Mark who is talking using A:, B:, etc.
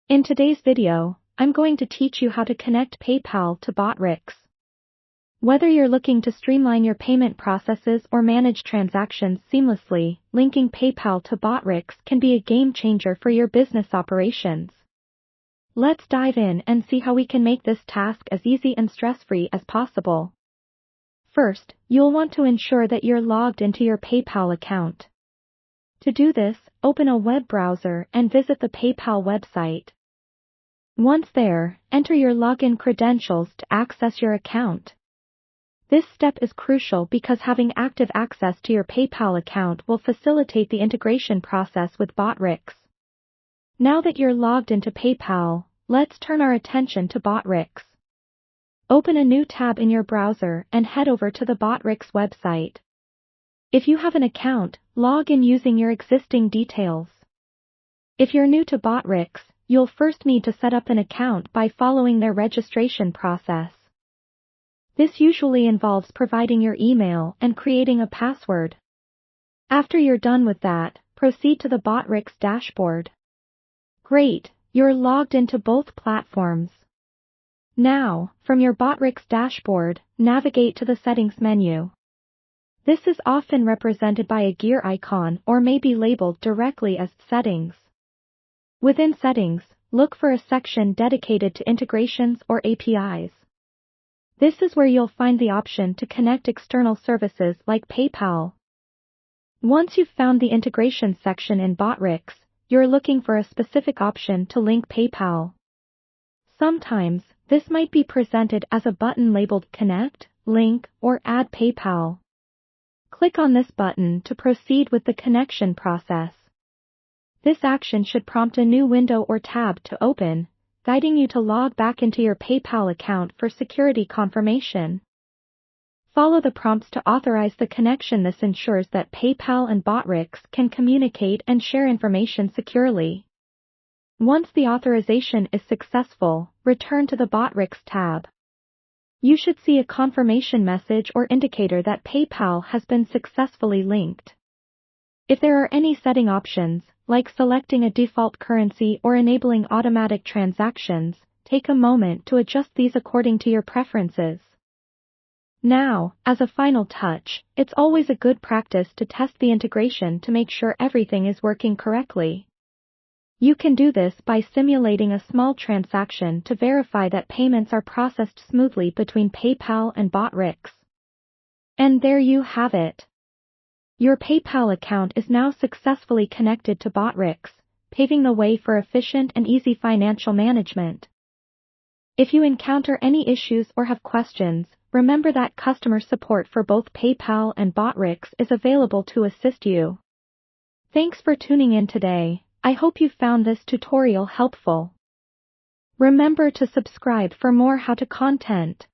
A: In today's video, I'm going to teach you how to connect PayPal to Botrix. Whether you're looking to streamline your payment processes or manage transactions seamlessly, linking PayPal to Botrix can be a game changer for your business operations. Let's dive in and see how we can make this task as easy and stress-free as possible. First, you'll want to ensure that you're logged into your PayPal account. To do this, open a web browser and visit the PayPal website. Once there, enter your login credentials to access your account. This step is crucial because having active access to your PayPal account will facilitate the integration process with Botrix. Now that you're logged into PayPal, let's turn our attention to Botrix. Open a new tab in your browser and head over to the Botrix website. If you have an account, log in using your existing details. If you're new to Botrix, you'll first need to set up an account by following their registration process. This usually involves providing your email and creating a password. After you're done with that, proceed to the Botrix dashboard. Great, you're logged into both platforms. Now, from your Botrix dashboard, navigate to the Settings menu. This is often represented by a gear icon or may be labeled directly as Settings. Within Settings, look for a section dedicated to integrations or APIs. This is where you'll find the option to connect external services like PayPal. Once you've found the integration section in Botrix, you're looking for a specific option to link PayPal. Sometimes, this might be presented as a button labeled Connect, Link, or Add PayPal. Click on this button to proceed with the connection process. This action should prompt a new window or tab to open, guiding you to log back into your PayPal account for security confirmation. Follow the prompts to authorize the connection. This ensures that PayPal and Botrix can communicate and share information securely. Once the authorization is successful, return to the Botrix tab. You should see a confirmation message or indicator that PayPal has been successfully linked. If there are any setting options, like selecting a default currency or enabling automatic transactions, take a moment to adjust these according to your preferences. Now, as a final touch, it's always a good practice to test the integration to make sure everything is working correctly. You can do this by simulating a small transaction to verify that payments are processed smoothly between PayPal and Botrix. And there you have it. Your PayPal account is now successfully connected to Botrix, paving the way for efficient and easy financial management. If you encounter any issues or have questions, remember that customer support for both PayPal and Botrix is available to assist you. Thanks for tuning in today. I hope you found this tutorial helpful. Remember to subscribe for more how-to content.